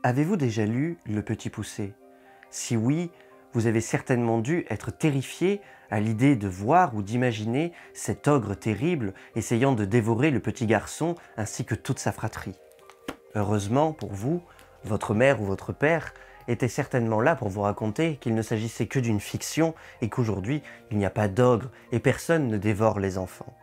Avez-vous déjà lu Le Petit Poucet? Si oui, vous avez certainement dû être terrifié à l'idée de voir ou d'imaginer cet ogre terrible essayant de dévorer le petit garçon ainsi que toute sa fratrie. Heureusement pour vous, votre mère ou votre père était certainement là pour vous raconter qu'il ne s'agissait que d'une fiction et qu'aujourd'hui il n'y a pas d'ogre et personne ne dévore les enfants.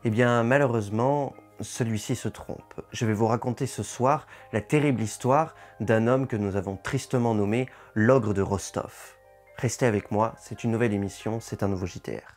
Eh bien malheureusement, celui-ci se trompe. Je vais vous raconter ce soir la terrible histoire d'un homme que nous avons tristement nommé l'ogre de Rostov. Restez avec moi, c'est une nouvelle émission, c'est un nouveau JTR.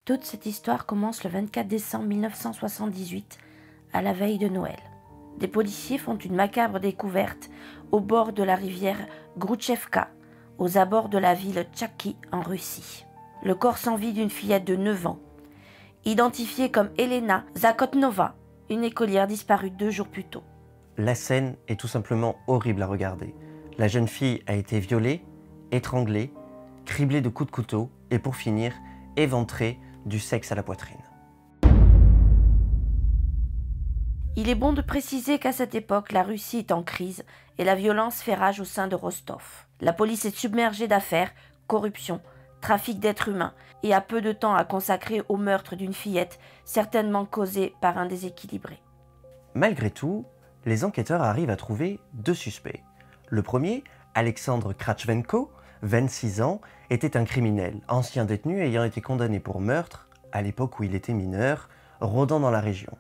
Toute cette histoire commence le 24 décembre 1978, à la veille de Noël. Des policiers font une macabre découverte au bord de la rivière Grouchevka, aux abords de la ville Tchaki en Russie. Le corps sans vie d'une fillette de 9 ans, identifiée comme Elena Zakotnova, une écolière disparue 2 jours plus tôt. La scène est tout simplement horrible à regarder. La jeune fille a été violée, étranglée, criblée de coups de couteau et pour finir, éventrée du sexe à la poitrine. Il est bon de préciser qu'à cette époque, la Russie est en crise et la violence fait rage au sein de Rostov. La police est submergée d'affaires, corruption, trafic d'êtres humains et a peu de temps à consacrer au meurtre d'une fillette, certainement causé par un déséquilibré. Malgré tout, les enquêteurs arrivent à trouver 2 suspects. Le premier, Alexandre Kravchenko, 26 ans, était un criminel, ancien détenu ayant été condamné pour meurtre, à l'époque où il était mineur, rôdant dans la région.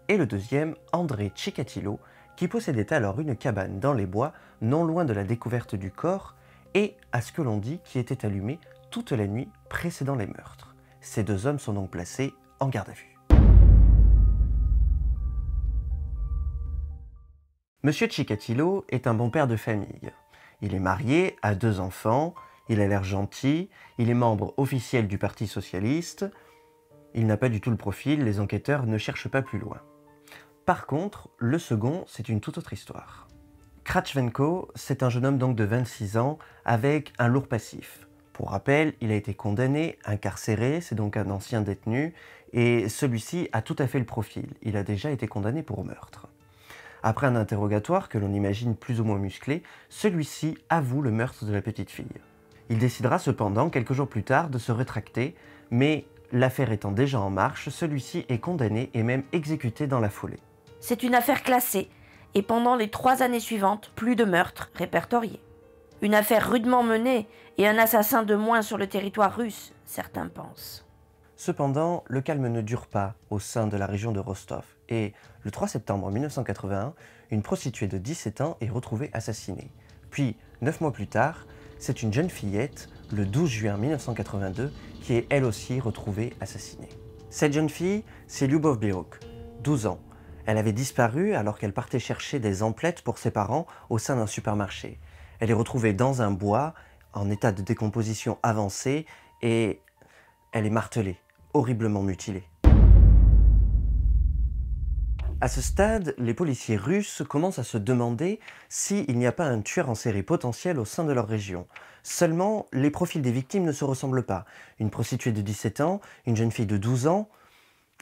Et le deuxième, André Chikatilo, qui possédait alors une cabane dans les bois, non loin de la découverte du corps, et, à ce que l'on dit, qui était allumé toute la nuit précédant les meurtres. Ces 2 hommes sont donc placés en garde à vue. Monsieur Chikatilo est un bon père de famille. Il est marié, a 2 enfants, il a l'air gentil, il est membre officiel du Parti socialiste. Il n'a pas du tout le profil, les enquêteurs ne cherchent pas plus loin. Par contre, le second, c'est une toute autre histoire. Kravchenko, c'est un jeune homme donc de 26 ans avec un lourd passif. Pour rappel, il a été condamné, incarcéré, c'est donc un ancien détenu, et celui-ci a tout à fait le profil. Il a déjà été condamné pour meurtre. Après un interrogatoire que l'on imagine plus ou moins musclé, celui-ci avoue le meurtre de la petite fille. Il décidera cependant, quelques jours plus tard, de se rétracter, mais l'affaire étant déjà en marche, celui-ci est condamné et même exécuté dans la foulée. C'est une affaire classée et pendant les 3 années suivantes, plus de meurtres répertoriés. Une affaire rudement menée et un assassin de moins sur le territoire russe, certains pensent. Cependant, le calme ne dure pas au sein de la région de Rostov et le 3 septembre 1981, une prostituée de 17 ans est retrouvée assassinée. Puis, 9 mois plus tard, c'est une jeune fillette, le 12 juin 1982, qui est elle aussi retrouvée assassinée. Cette jeune fille, c'est Lyubov Beruk, 12 ans. Elle avait disparu alors qu'elle partait chercher des emplettes pour ses parents au sein d'un supermarché. Elle est retrouvée dans un bois, en état de décomposition avancée, et elle est martelée, horriblement mutilée. À ce stade, les policiers russes commencent à se demander s'il n'y a pas un tueur en série potentiel au sein de leur région. Seulement, les profils des victimes ne se ressemblent pas. Une prostituée de 17 ans, une jeune fille de 12 ans,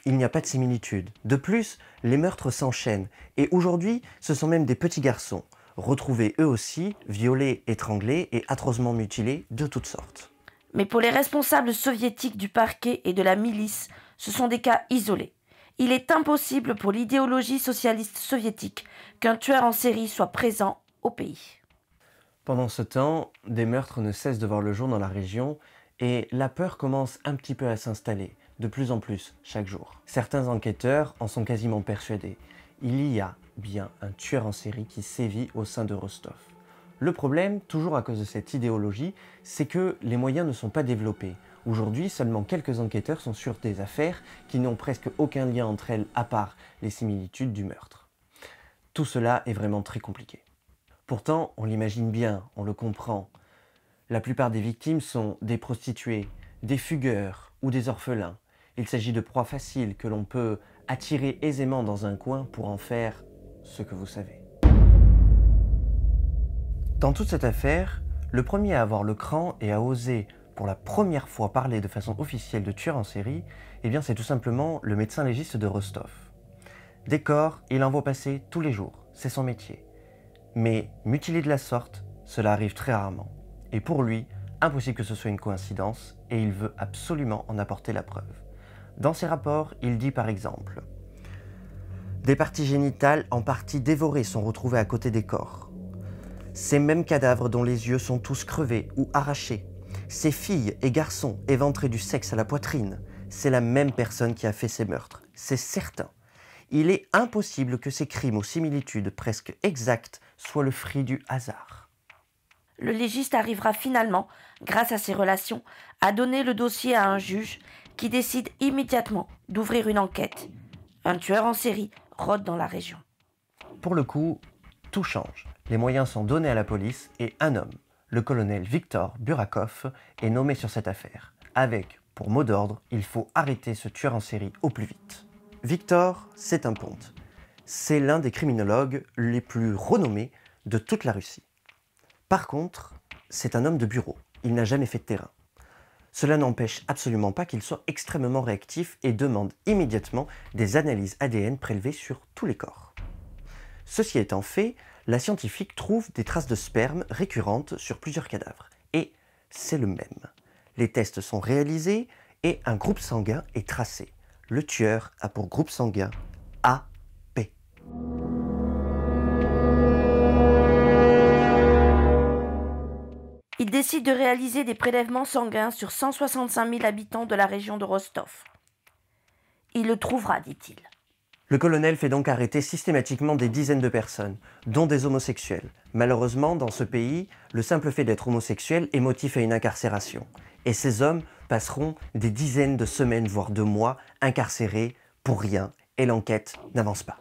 il n'y a pas de similitude. De plus, les meurtres s'enchaînent. Et aujourd'hui, ce sont même des petits garçons, retrouvés eux aussi, violés, étranglés et atrocement mutilés de toutes sortes. Mais pour les responsables soviétiques du parquet et de la milice, ce sont des cas isolés. Il est impossible pour l'idéologie socialiste soviétique qu'un tueur en série soit présent au pays. Pendant ce temps, des meurtres ne cessent de voir le jour dans la région et la peur commence un petit peu à s'installer, de plus en plus, chaque jour. Certains enquêteurs en sont quasiment persuadés. Il y a bien un tueur en série qui sévit au sein de Rostov. Le problème, toujours à cause de cette idéologie, c'est que les moyens ne sont pas développés. Aujourd'hui, seulement quelques enquêteurs sont sur des affaires qui n'ont presque aucun lien entre elles à part les similitudes du meurtre. Tout cela est vraiment très compliqué. Pourtant, on l'imagine bien, on le comprend. La plupart des victimes sont des prostituées, des fugueurs ou des orphelins. Il s'agit de proies faciles que l'on peut attirer aisément dans un coin pour en faire ce que vous savez. Dans toute cette affaire, le premier à avoir le cran et à oser pour la première fois parler de façon officielle de tueur en série, eh bien c'est tout simplement le médecin légiste de Rostov. Des corps, il en voit passer tous les jours, c'est son métier. Mais mutilé de la sorte, cela arrive très rarement. Et pour lui, impossible que ce soit une coïncidence, et il veut absolument en apporter la preuve. Dans ses rapports, il dit par exemple « Des parties génitales en partie dévorées sont retrouvées à côté des corps. Ces mêmes cadavres dont les yeux sont tous crevés ou arrachés. Ces filles et garçons éventrés du sexe à la poitrine. C'est la même personne qui a fait ces meurtres, c'est certain. Il est impossible que ces crimes aux similitudes presque exactes soient le fruit du hasard. » Le légiste arrivera finalement, grâce à ses relations, à donner le dossier à un juge qui décide immédiatement d'ouvrir une enquête. Un tueur en série rôde dans la région. Pour le coup, tout change. Les moyens sont donnés à la police et un homme, le colonel Viktor Burakov, est nommé sur cette affaire. Avec, pour mot d'ordre, il faut arrêter ce tueur en série au plus vite. Viktor, c'est un ponte. C'est l'un des criminologues les plus renommés de toute la Russie. Par contre, c'est un homme de bureau. Il n'a jamais fait de terrain. Cela n'empêche absolument pas qu'il soit extrêmement réactif et demande immédiatement des analyses ADN prélevées sur tous les corps. Ceci étant fait, la scientifique trouve des traces de sperme récurrentes sur plusieurs cadavres. Et c'est le même. Les tests sont réalisés et un groupe sanguin est tracé. Le tueur a pour groupe sanguin AP. Il décide de réaliser des prélèvements sanguins sur 165 000 habitants de la région de Rostov. Il le trouvera, dit-il. Le colonel fait donc arrêter systématiquement des dizaines de personnes, dont des homosexuels. Malheureusement, dans ce pays, le simple fait d'être homosexuel est motif à une incarcération. Et ces hommes passeront des dizaines de semaines, voire de mois, incarcérés pour rien, et l'enquête n'avance pas.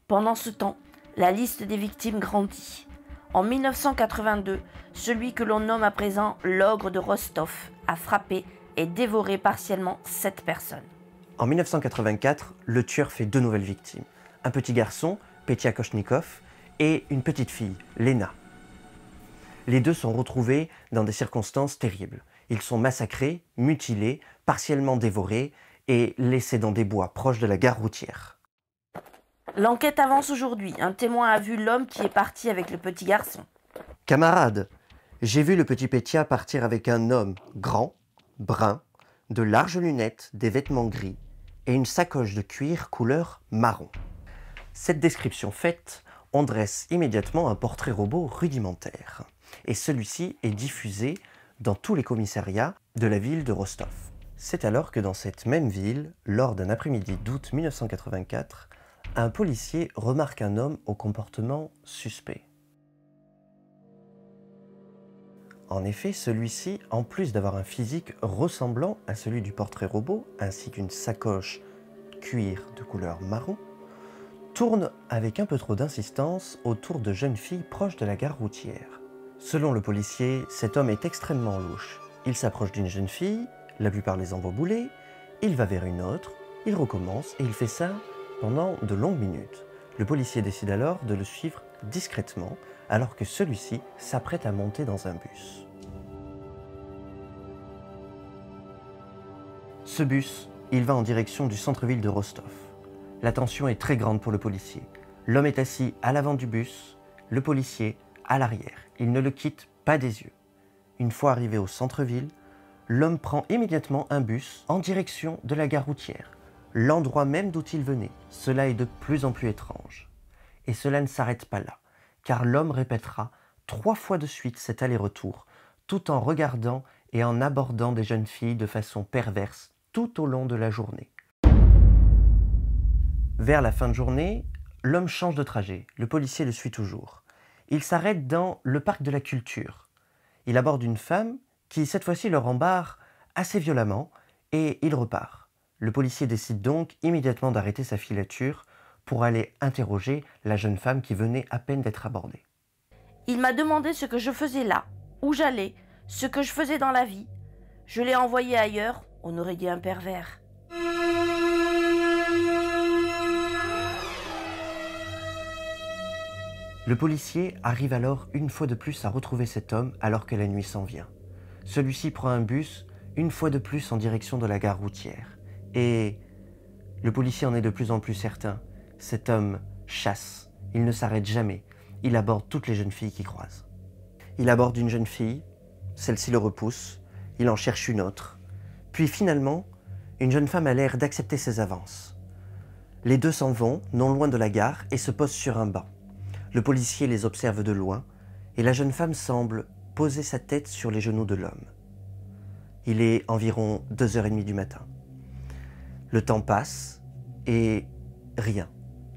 Pendant ce temps, la liste des victimes grandit. En 1982, celui que l'on nomme à présent l'ogre de Rostov a frappé et dévoré partiellement 7 personnes. En 1984, le tueur fait 2 nouvelles victimes. Un petit garçon, Petya Koshnikov, et une petite fille, Lena. Les deux sont retrouvés dans des circonstances terribles. Ils sont massacrés, mutilés, partiellement dévorés et laissés dans des bois proches de la gare routière. L'enquête avance aujourd'hui. Un témoin a vu l'homme qui est parti avec le petit garçon. « Camarade, j'ai vu le petit Petya partir avec un homme grand, brun, de larges lunettes, des vêtements gris et une sacoche de cuir couleur marron. » Cette description faite, on dresse immédiatement un portrait robot rudimentaire. Et celui-ci est diffusé dans tous les commissariats de la ville de Rostov. C'est alors que dans cette même ville, lors d'un après-midi d'août 1984, un policier remarque un homme au comportement suspect. En effet, celui-ci, en plus d'avoir un physique ressemblant à celui du portrait robot, ainsi qu'une sacoche cuir de couleur marron, tourne avec un peu trop d'insistance autour de jeunes filles proches de la gare routière. Selon le policier, cet homme est extrêmement louche. Il s'approche d'une jeune fille, la plupart les envoie bouler, il va vers une autre, il recommence et il fait ça pendant de longues minutes. Le policier décide alors de le suivre discrètement alors que celui-ci s'apprête à monter dans un bus. Ce bus, il va en direction du centre-ville de Rostov. La tension est très grande pour le policier. L'homme est assis à l'avant du bus, le policier à l'arrière. Il ne le quitte pas des yeux. Une fois arrivé au centre-ville, l'homme prend immédiatement un bus en direction de la gare routière, l'endroit même d'où il venait. Cela est de plus en plus étrange. Et cela ne s'arrête pas là, car l'homme répétera 3 fois de suite cet aller-retour, tout en regardant et en abordant des jeunes filles de façon perverse tout au long de la journée. Vers la fin de journée, l'homme change de trajet. Le policier le suit toujours. Il s'arrête dans le parc de la culture. Il aborde une femme qui, cette fois-ci, le rembarre assez violemment et il repart. Le policier décide donc immédiatement d'arrêter sa filature pour aller interroger la jeune femme qui venait à peine d'être abordée. Il m'a demandé ce que je faisais là, où j'allais, ce que je faisais dans la vie. Je l'ai envoyé ailleurs, on aurait dit un pervers. Le policier arrive alors une fois de plus à retrouver cet homme alors que la nuit s'en vient. Celui-ci prend un bus une fois de plus en direction de la gare routière. Et le policier en est de plus en plus certain. Cet homme chasse, il ne s'arrête jamais. Il aborde toutes les jeunes filles qu'il croise. Il aborde une jeune fille, celle-ci le repousse, il en cherche une autre. Puis finalement, une jeune femme a l'air d'accepter ses avances. Les deux s'en vont, non loin de la gare, et se posent sur un banc. Le policier les observe de loin, et la jeune femme semble poser sa tête sur les genoux de l'homme. Il est environ 2h30 du matin. Le temps passe, et rien.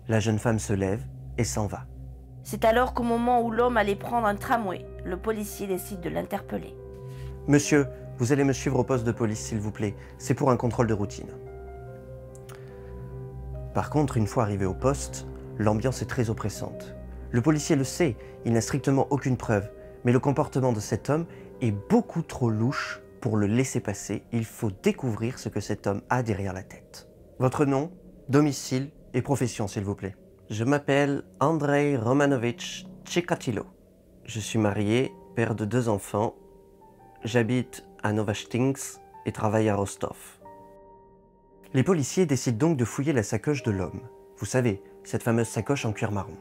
La jeune femme se lève et s'en va. C'est alors qu'au moment où l'homme allait prendre un tramway, le policier décide de l'interpeller. « Monsieur, vous allez me suivre au poste de police, s'il vous plaît. C'est pour un contrôle de routine. » Par contre, une fois arrivé au poste, l'ambiance est très oppressante. Le policier le sait, il n'a strictement aucune preuve, mais le comportement de cet homme est beaucoup trop louche pour le laisser passer. Il faut découvrir ce que cet homme a derrière la tête. Votre nom, domicile et profession, s'il vous plaît. Je m'appelle Andrei Romanovitch Tchikatilo. Je suis marié, père de 2 enfants. J'habite à Novostinsk et travaille à Rostov. Les policiers décident donc de fouiller la sacoche de l'homme. Vous savez, cette fameuse sacoche en cuir marron.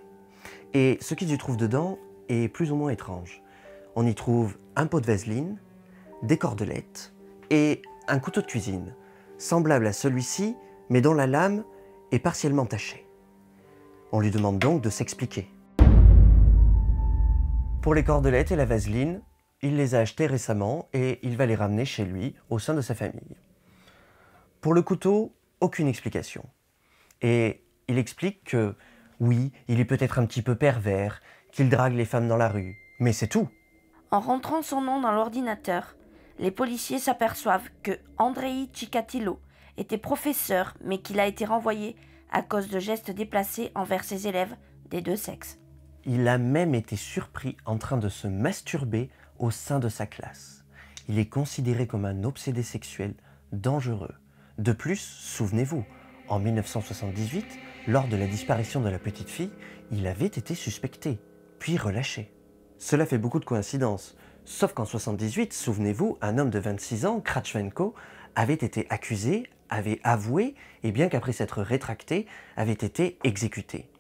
Et ce qu'ils y trouvent dedans est plus ou moins étrange. On y trouve un pot de vaseline, des cordelettes et un couteau de cuisine, semblable à celui-ci, mais dont la lame est partiellement tachée. On lui demande donc de s'expliquer. Pour les cordelettes et la vaseline, il les a achetées récemment et il va les ramener chez lui, au sein de sa famille. Pour le couteau, aucune explication. Et il explique que, oui, il est peut-être un petit peu pervers, qu'il drague les femmes dans la rue, mais c'est tout. En rentrant son nom dans l'ordinateur, les policiers s'aperçoivent que Andrei Tchikatilo était professeur, mais qu'il a été renvoyé à cause de gestes déplacés envers ses élèves des 2 sexes. Il a même été surpris en train de se masturber au sein de sa classe. Il est considéré comme un obsédé sexuel dangereux. De plus, souvenez-vous, en 1978, lors de la disparition de la petite fille, il avait été suspecté, puis relâché. Cela fait beaucoup de coïncidences. Sauf qu'en 1978, souvenez-vous, un homme de 26 ans, Kratchvenko, avait été accusé, avait avoué, et bien qu'après s'être rétracté, avait été exécuté.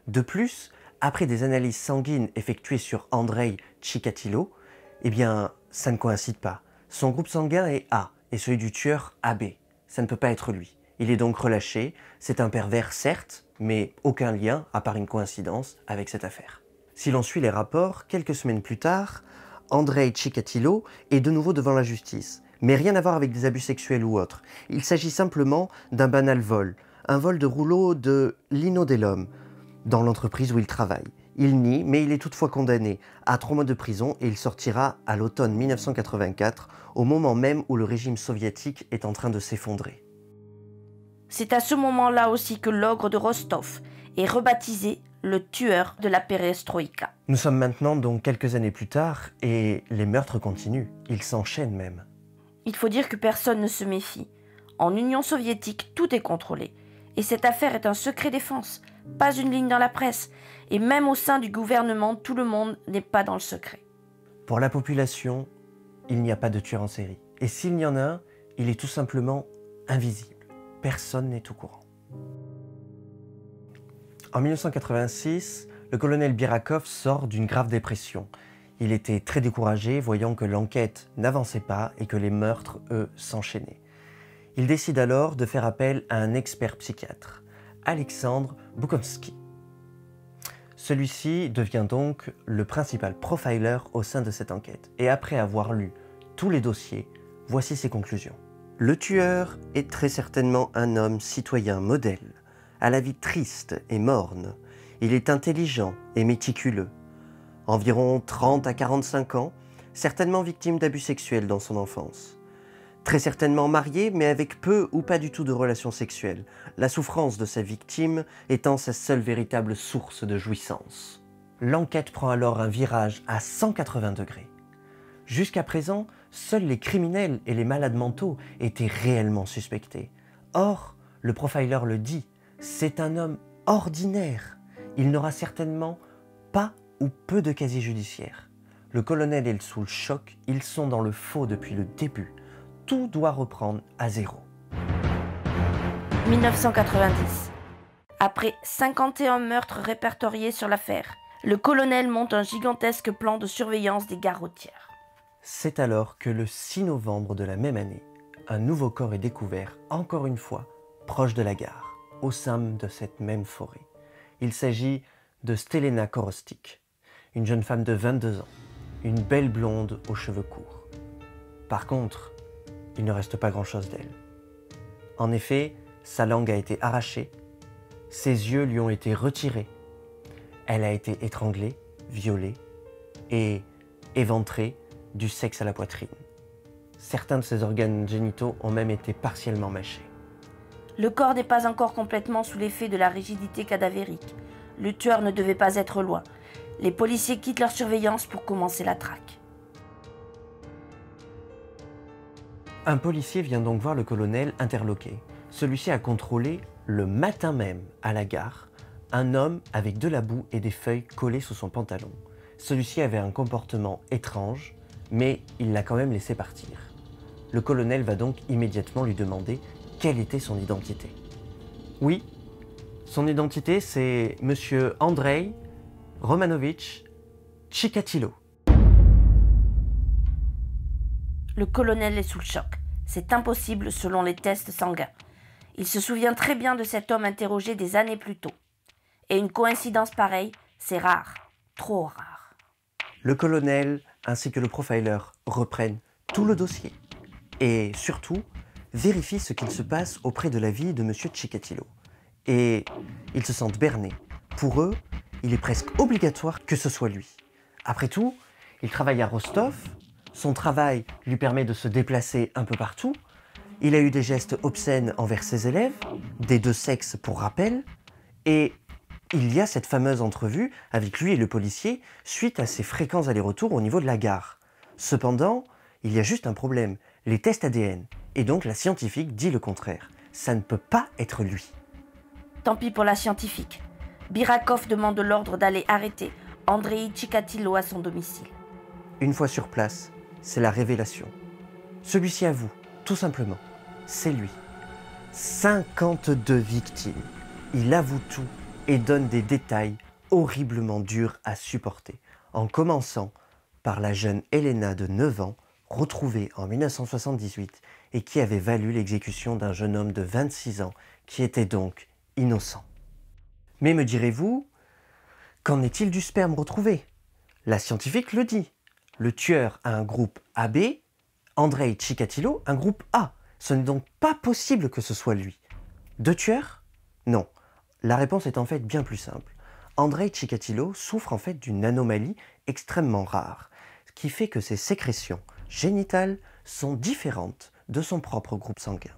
De plus, après des analyses sanguines effectuées sur Andrei Tchikatilo, eh bien, ça ne coïncide pas. Son groupe sanguin est A, et celui du tueur AB. Ça ne peut pas être lui. Il est donc relâché, c'est un pervers certes, mais aucun lien, à part une coïncidence, avec cette affaire. Si l'on suit les rapports, quelques semaines plus tard, Andrei Tchikatilo est de nouveau devant la justice. Mais rien à voir avec des abus sexuels ou autres. Il s'agit simplement d'un banal vol. Un vol de rouleau de Linodelum, dans l'entreprise où il travaille. Il nie, mais il est toutefois condamné à 3 mois de prison et il sortira à l'automne 1984, au moment même où le régime soviétique est en train de s'effondrer. C'est à ce moment-là aussi que l'ogre de Rostov est rebaptisé le tueur de la perestroïka. Nous sommes maintenant donc quelques années plus tard et les meurtres continuent. Ils s'enchaînent même. Il faut dire que personne ne se méfie. En Union soviétique, tout est contrôlé. Et cette affaire est un secret défense, pas une ligne dans la presse. Et même au sein du gouvernement, tout le monde n'est pas dans le secret. Pour la population, il n'y a pas de tueur en série. Et s'il y en a un, il est tout simplement invisible. Personne n'est au courant. En 1986, le colonel Birakov sort d'une grave dépression. Il était très découragé, voyant que l'enquête n'avançait pas et que les meurtres, eux, s'enchaînaient. Il décide alors de faire appel à un expert psychiatre, Alexandre Boukovski. Celui-ci devient donc le principal profiler au sein de cette enquête. Et après avoir lu tous les dossiers, voici ses conclusions. Le tueur est très certainement un homme citoyen modèle, à la vie triste et morne. Il est intelligent et méticuleux. Environ 30 à 45 ans, certainement victime d'abus sexuels dans son enfance. Très certainement marié, mais avec peu ou pas du tout de relations sexuelles, la souffrance de sa victime étant sa seule véritable source de jouissance. L'enquête prend alors un virage à 180 degrés. Jusqu'à présent, seuls les criminels et les malades mentaux étaient réellement suspectés. Or, le profiler le dit, c'est un homme ordinaire. Il n'aura certainement pas ou peu de casier judiciaire. Le colonel est sous le choc, ils sont dans le faux depuis le début. Tout doit reprendre à zéro. 1990. Après 51 meurtres répertoriés sur l'affaire, le colonel monte un gigantesque plan de surveillance des gares routières. C'est alors que le 6 novembre de la même année, un nouveau corps est découvert, encore une fois, proche de la gare, au sein de cette même forêt. Il s'agit de Stelena Korostik, une jeune femme de 22 ans, une belle blonde aux cheveux courts. Par contre, il ne reste pas grand-chose d'elle. En effet, sa langue a été arrachée, ses yeux lui ont été retirés, elle a été étranglée, violée et éventrée du sexe à la poitrine. Certains de ses organes génitaux ont même été partiellement mâchés. Le corps n'est pas encore complètement sous l'effet de la rigidité cadavérique. Le tueur ne devait pas être loin. Les policiers quittent leur surveillance pour commencer la traque. Un policier vient donc voir le colonel interloqué. Celui-ci a contrôlé, le matin même, à la gare, un homme avec de la boue et des feuilles collées sous son pantalon. Celui-ci avait un comportement étrange, mais il l'a quand même laissé partir. Le colonel va donc immédiatement lui demander quelle était son identité. Oui, son identité c'est Monsieur Andrei Romanovitch Chikatilo. Le colonel est sous le choc. C'est impossible selon les tests sanguins. Il se souvient très bien de cet homme interrogé des années plus tôt. Et une coïncidence pareille, c'est rare, trop rare. Le colonel ainsi que le profiler reprennent tout le dossier et surtout vérifient ce qu'il se passe auprès de la vie de M. Chikatilo. Et ils se sentent bernés. Pour eux, il est presque obligatoire que ce soit lui. Après tout, il travaille à Rostov, son travail lui permet de se déplacer un peu partout, il a eu des gestes obscènes envers ses élèves, des deux sexes pour rappel, et il y a cette fameuse entrevue avec lui et le policier suite à ses fréquents allers-retours au niveau de la gare. Cependant, il y a juste un problème, les tests ADN, et donc la scientifique dit le contraire. Ça ne peut pas être lui. Tant pis pour la scientifique. Birakov demande l'ordre d'aller arrêter Andrei Chikatilo à son domicile. Une fois sur place, c'est la révélation. Celui-ci avoue, tout simplement, c'est lui. 52 victimes. Il avoue tout et donne des détails horriblement durs à supporter, en commençant par la jeune Elena de 9 ans, retrouvée en 1978 et qui avait valu l'exécution d'un jeune homme de 26 ans qui était donc innocent. Mais me direz-vous, qu'en est-il du sperme retrouvé? La scientifique le dit. Le tueur a un groupe AB, Andrei Chikatilo un groupe A. Ce n'est donc pas possible que ce soit lui. Deux tueurs? Non. La réponse est en fait bien plus simple. Andrei Chikatilo souffre en fait d'une anomalie extrêmement rare, ce qui fait que ses sécrétions génitales sont différentes de son propre groupe sanguin.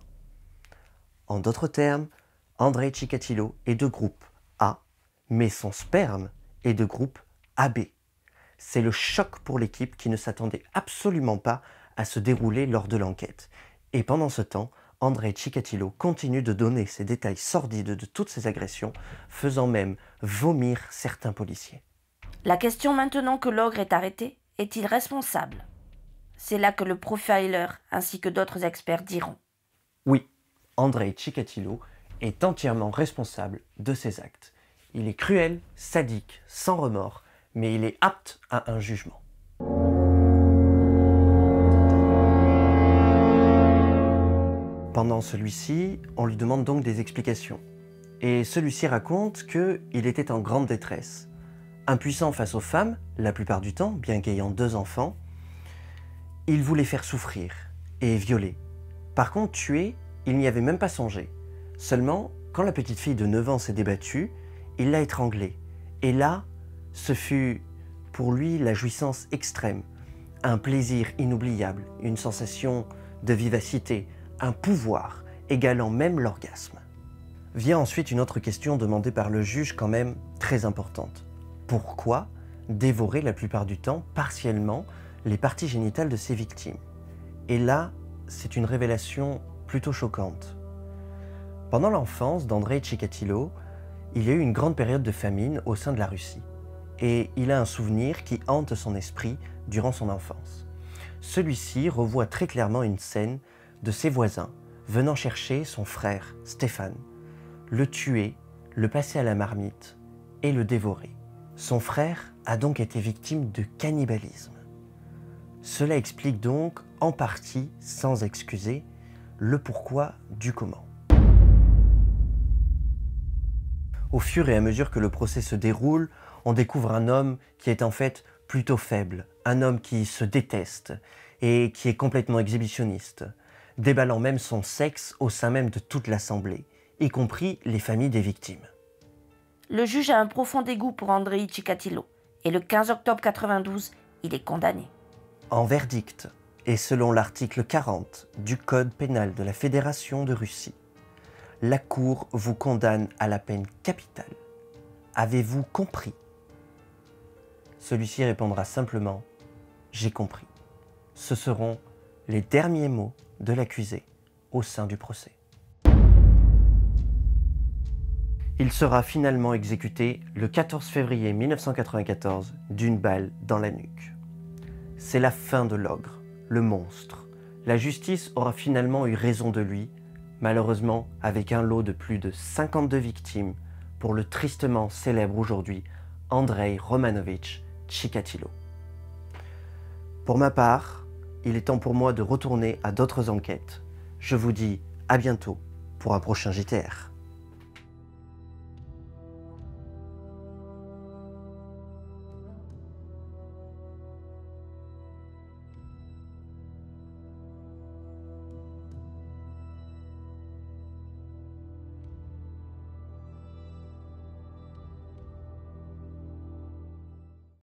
En d'autres termes, Andrei Chikatilo est de groupe A, mais son sperme est de groupe AB. C'est le choc pour l'équipe qui ne s'attendait absolument pas à se dérouler lors de l'enquête. Et pendant ce temps, Andrei Chikatilo continue de donner ces détails sordides de toutes ces agressions, faisant même vomir certains policiers. La question maintenant que l'ogre est arrêté, est-il responsable? C'est là que le profiler ainsi que d'autres experts diront. Oui, Andrei Chikatilo est entièrement responsable de ses actes. Il est cruel, sadique, sans remords, mais il est apte à un jugement. Pendant celui-ci, on lui demande donc des explications. Et celui-ci raconte qu'il était en grande détresse. Impuissant face aux femmes, la plupart du temps, bien qu'ayant 2 enfants, il voulait faire souffrir et violer. Par contre, tuer, il n'y avait même pas songé. Seulement, quand la petite fille de 9 ans s'est débattue, il l'a étranglée. Et là, ce fut pour lui la jouissance extrême, un plaisir inoubliable, une sensation de vivacité, un pouvoir égalant même l'orgasme. Vient ensuite une autre question demandée par le juge quand même très importante. Pourquoi dévorer la plupart du temps partiellement les parties génitales de ses victimes? Et là, c'est une révélation plutôt choquante. Pendant l'enfance d'Andrei Tchikatilo, il y a eu une grande période de famine au sein de la Russie. Et il a un souvenir qui hante son esprit durant son enfance. Celui-ci revoit très clairement une scène de ses voisins venant chercher son frère Stéphane, le tuer, le passer à la marmite et le dévorer. Son frère a donc été victime de cannibalisme. Cela explique donc, en partie, sans excuser, le pourquoi du comment. Au fur et à mesure que le procès se déroule, on découvre un homme qui est en fait plutôt faible, un homme qui se déteste et qui est complètement exhibitionniste, déballant même son sexe au sein même de toute l'assemblée, y compris les familles des victimes. Le juge a un profond dégoût pour Andrei Tchikatilo et le 15 octobre 92, il est condamné. En verdict, et selon l'article 40 du Code pénal de la Fédération de Russie, la Cour vous condamne à la peine capitale. Avez-vous compris? Celui-ci répondra simplement « J'ai compris ». Ce seront les derniers mots de l'accusé au sein du procès. Il sera finalement exécuté le 14 février 1994 d'une balle dans la nuque. C'est la fin de l'ogre, le monstre. La justice aura finalement eu raison de lui, malheureusement avec un lot de plus de 52 victimes pour le tristement célèbre aujourd'hui Andrei Romanovitch Tchikatilo. Pour ma part, il est temps pour moi de retourner à d'autres enquêtes. Je vous dis à bientôt pour un prochain JTR.